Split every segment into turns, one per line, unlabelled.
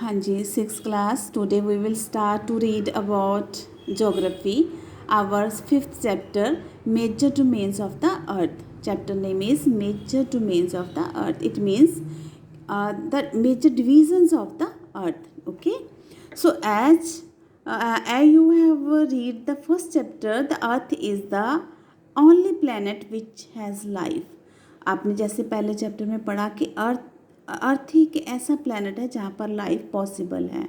हाँ जी, six class today we will start to read about geography our fifth chapter major domains of the earth. Chapter name is major domains of the earth. It means the major divisions of the earth. Okay, so as you have read the first chapter, the earth is the only planet which has life. आपने जैसे पहले chapter में पढ़ा कि अर्थ ही एक ऐसा planet है जहाँ पर लाइफ पॉसिबल है.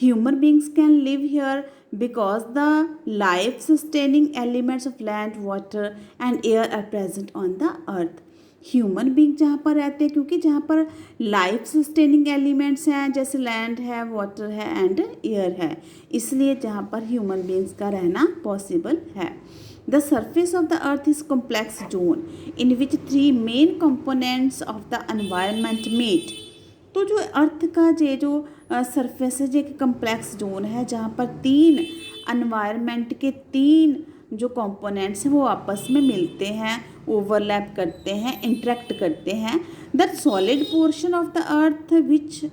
Human beings can live here because the life sustaining elements of land water and air are present on the earth. Human being जहाँ पर रहते हैं क्योंकि जहाँ पर लाइफ सस्टेनिंग एलिमेंट्स हैं जैसे लैंड है, वाटर है एंड एयर है, इसलिए जहाँ पर ह्यूमन बींग्स का रहना पॉसिबल है. The surface of the earth is complex zone in which three main components of the environment meet. तो जो अर्थ का जो सरफेस है जो एक कम्प्लेक्स जोन है जहाँ पर तीन एनवायरनमेंट के तीन जो कंपोनेंट्स हैं वो आपस में मिलते हैं, ओवरलैप करते हैं, इंटरेक्ट करते हैं. That solid portion of the earth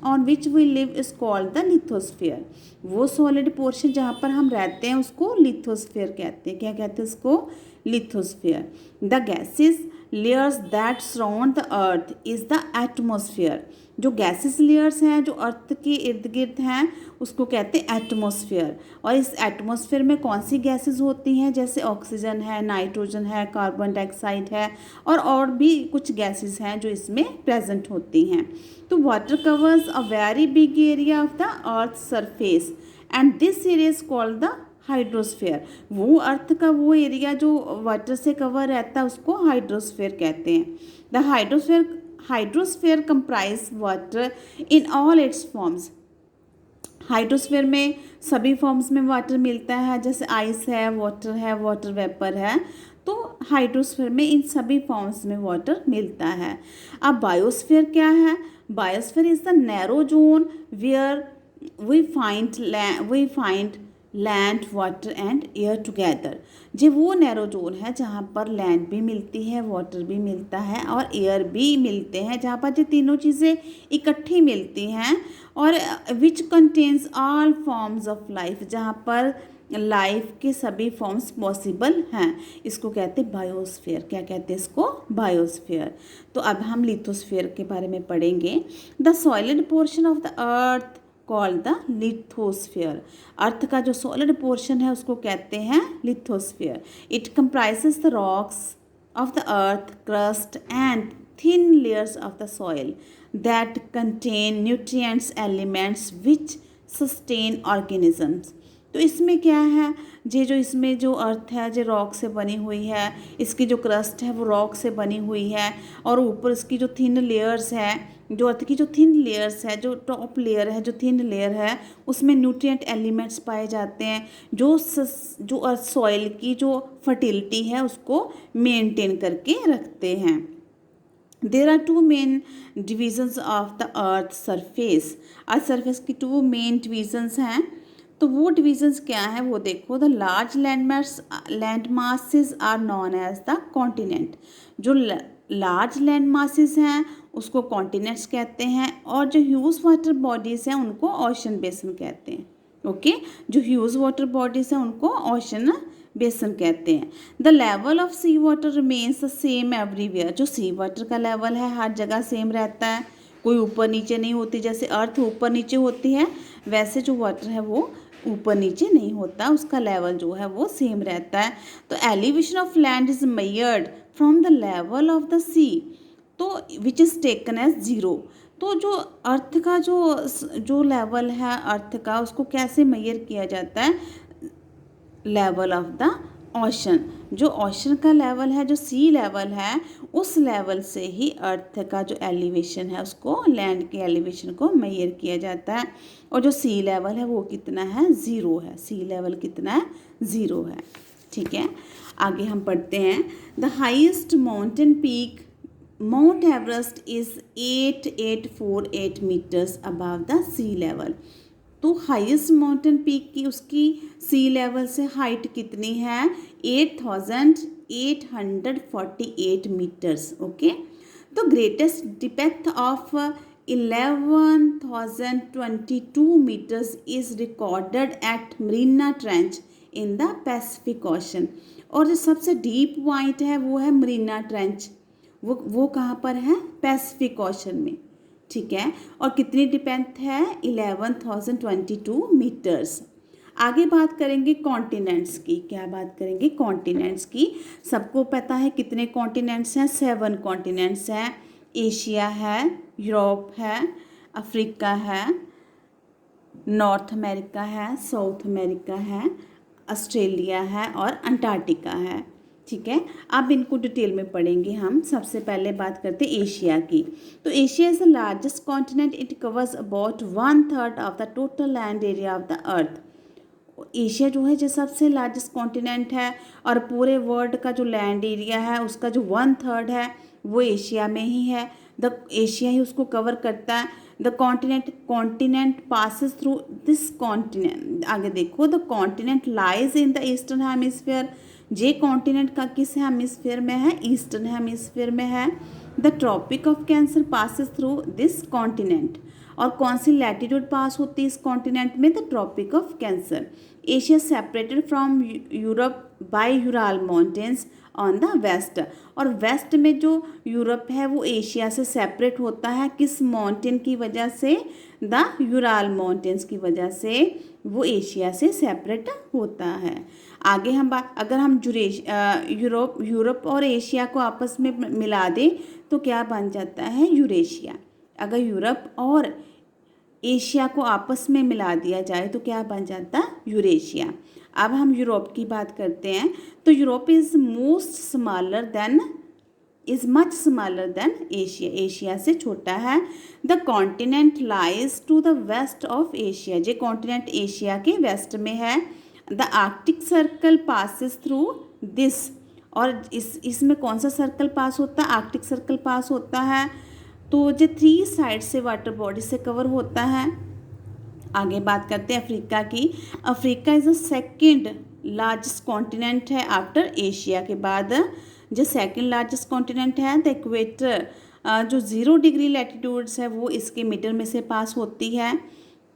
on which we live is called the lithosphere. वो सॉलिड पोर्शन जहाँ पर हम रहते हैं उसको लिथोस्फीयर कहते हैं. क्या कहते हैं उसको? Lithosphere. The gases layers that surround the earth is the atmosphere. जो गैसेस लेयर्स हैं जो अर्थ के इर्द गिर्द हैं उसको कहते हैं एटमॉस्फेयर. और इस एटमॉस्फेयर में कौन सी गैसेस होती हैं? जैसे ऑक्सीजन है, नाइट्रोजन है, कार्बन डाइऑक्साइड है और भी कुछ गैसेस हैं जो इसमें प्रेजेंट होती हैं. तो water covers a very big area of the earth surface and this area is called the hydrosphere. वो अर्थ का वो एरिया जो वाटर से कवर रहता है उसको हाइड्रोस्फेयर कहते हैं. The hydrosphere comprise water in all it's forms. Hydrosphere में सभी फॉर्म्स में वाटर मिलता है, जैसे आइस है, वाटर वेपर है. तो हाइड्रोस्फेयर में इन सभी फॉर्म्स में वाटर मिलता है. अब बायोस्फीयर क्या है? Biosphere is the narrow zone where we find land, water and air together. जो वो नैरो जोन है जहाँ पर लैंड भी मिलती है, वाटर भी मिलता है और एयर भी मिलते हैं, जहाँ पर ये तीनों चीज़ें इकट्ठी मिलती हैं. और which contains all forms of life, जहाँ पर लाइफ के सभी फॉर्म्स पॉसिबल हैं, इसको कहते हैं बायोस्फीयर. क्या कहते हैं इसको? बायोस्फीयर. तो अब हम लिथोस्फीयर के बारे में पढ़ेंगे. The solid portion of the earth called the lithosphere. Earth का जो सॉलिड पोर्शन है उसको कहते हैं lithosphere. It comprises the rocks of the earth crust and thin layers of the soil that contain nutrients elements which sustain organisms. तो इसमें क्या है, जो इसमें जो अर्थ है जो रॉक से बनी हुई है, इसकी जो क्रस्ट है वो रॉक से बनी हुई है और ऊपर इसकी जो थिन लेयर्स है, जो अर्थ की जो थिन लेयर्स है, जो टॉप लेयर है, जो थिन लेयर है उसमें न्यूट्रिएंट एलिमेंट्स पाए जाते हैं जो अर्थ सॉइल की जो फर्टिलिटी है उसको मेंटेन करके रखते हैं. There are two main divisions of the earth surface. Earth surface की टू मेन डिविजन्स हैं. तो वो डिविजन्स क्या है वो देखो. The large land masses are known as the continent. जो लार्ज लैंड मासेस हैं उसको कॉन्टिनेंट्स कहते हैं और जो ह्यूज वाटर बॉडीज़ हैं उनको ओशन बेसिन कहते हैं. ओके, जो ह्यूज वाटर बॉडीज़ हैं उनको ओशन बेसिन कहते हैं. The level of sea water remains the same everywhere. जो सी वाटर का लेवल है हर जगह सेम रहता है, कोई ऊपर नीचे नहीं होती. जैसे अर्थ ऊपर नीचे होती है वैसे जो वाटर है वो ऊपर नीचे नहीं होता, उसका लेवल जो है वो सेम रहता है. तो elevation of land is measured from the level of the sea, तो which is taken as zero. तो जो अर्थ का जो लेवल है अर्थ का उसको कैसे मेजर किया जाता है? Level of the ocean. जो ओशन का लेवल है, जो सी लेवल है, उस लेवल से ही अर्थ का जो एलिवेशन है उसको, लैंड के एलिवेशन को मेजर किया जाता है. और जो सी लेवल है वो कितना है? ज़ीरो है. सी लेवल कितना है? ज़ीरो है. ठीक है, आगे हम पढ़ते हैं. The highest mountain peak Mount Everest is 8848 metres above the sea level. तो हाईएस्ट माउंटेन पीक की उसकी सी लेवल से हाइट कितनी है? 8848 मीटर्स. ओके, तो greatest depth of 11,022 meters is recorded at Marina Trench in the Pacific Ocean. और जो सबसे डीप पॉइंट है वो है मरीना ट्रेंच, वो कहाँ पर है, पैसिफिक ओशन में, ठीक है। और कितनी डिपेंथ है, 11,022 मीटर्स। आगे बात करेंगे कॉन्टिनेंट्स की। क्या बात करेंगे, कॉन्टिनेंट्स की। सबको पता है कितने कॉन्टिनेंट्स हैं, 7 कॉन्टिनेंट्स हैं। एशिया है, यूरोप है, अफ्रीका है, नॉर्थ अमेरिका है, साउथ अमेरिका है, ऑस्ट्रेलिया है और अंटार्कटिका है, ठीक है। अब इनको डिटेल में पढ़ेंगे हम। सबसे पहले बात करते हैं एशिया की। तो Asia is the largest continent, it covers about 1/3 of the total land area of the earth. Asia जो है जो सबसे लार्जेस्ट कॉन्टिनेंट है और पूरे वर्ल्ड का जो लैंड एरिया है उसका जो 1/3 है वो एशिया में ही है। द एशिया ही उसको कवर करता है। The continent passes through this continent. आगे देखो, the continent lies in the eastern hemisphere. जे कॉन्टिनेंट का किस हेमिस्फीयर में है, ईस्टर्न हेमिस्फीयर में है। The tropic of cancer passes through this continent. और कौन सी लैटिट्यूड पास होती है इस कॉन्टिनेंट में, the tropic of cancer. Asia separated from Europe by Ural mountains on the west. और वेस्ट में जो यूरोप है वो एशिया से सेपरेट होता है, किस माउंटेन की वजह से, द यूराल माउंटेन्स की वजह से वो एशिया से सेपरेट होता है। आगे हम अगर हम यूरोप और एशिया को आपस में मिला दें तो क्या बन जाता है, यूरेशिया। अगर यूरोप और एशिया को आपस में मिला दिया जाए तो क्या बन जाता है, यूरेशिया। अब हम यूरोप की बात करते हैं। तो Europe is much smaller than Asia. Asia से छोटा है। The continent lies to the west of Asia. जो कॉन्टिनेंट एशिया के वेस्ट में है। The Arctic circle passes through this. और इसमें कौन सा सर्कल पास होता है, आर्कटिक सर्कल पास होता है। तो जो 3 साइड से वाटर बॉडी से कवर होता है। आगे बात करते हैं अफ्रीका की। Africa is the second largest continent है आफ्टर एशिया के बाद। जो सेकेंड लार्जेस्ट कॉन्टिनेंट है, द इक्वेटर जो 0 डिग्री लैटिट्यूड्स है वो इसके मिडल में से पास होती है।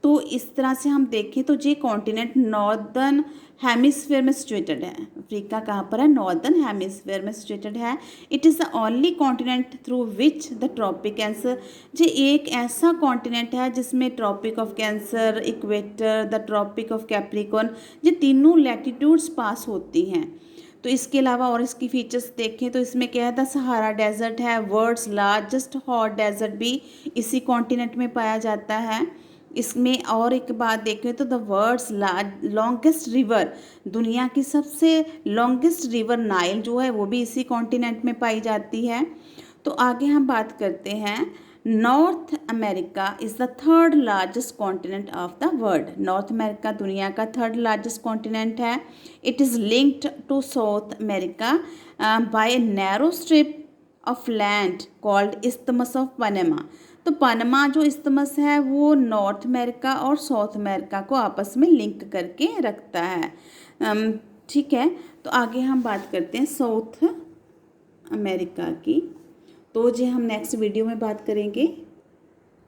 तो इस तरह से हम देखें तो ये कॉन्टिनेंट नॉर्दर्न हेमिस्फीयर में सिचुएटेड है। अफ्रीका कहाँ पर है, नॉर्दर्न हेमिस्फीयर में सिचुएटेड है। It is the only continent through which the tropic cancer. ये एक ऐसा कॉन्टिनेंट है जिसमें tropic of cancer, equator, the tropic of Capricorn, ये तीनों लैटिट्यूड्स पास होती हैं। तो इसके अलावा और इसकी फीचर्स देखें तो इसमें क्या है, द सहारा डेजर्ट है, वर्ल्ड्स लार्जेस्ट हॉट डेजर्ट भी इसी कॉन्टिनेंट में पाया जाता है। इसमें और एक बात देखें तो द वर्ल्ड्स लॉन्गेस्ट रिवर, दुनिया की सबसे लॉन्गेस्ट रिवर नाइल जो है वो भी इसी कॉन्टिनेंट में पाई जाती है। तो आगे हम बात करते हैं, North America is the 3rd largest continent of the world. North America दुनिया का 3rd लार्जेस्ट कॉन्टिनेंट है। It is linked to South America by a narrow strip of land called isthmus of Panama. तो Panama जो isthmus है वो North America और South America को आपस में लिंक करके रखता है, ठीक है। तो आगे हम बात करते हैं साउथ अमेरिका की। तो जो हम नेक्स्ट वीडियो में बात करेंगे।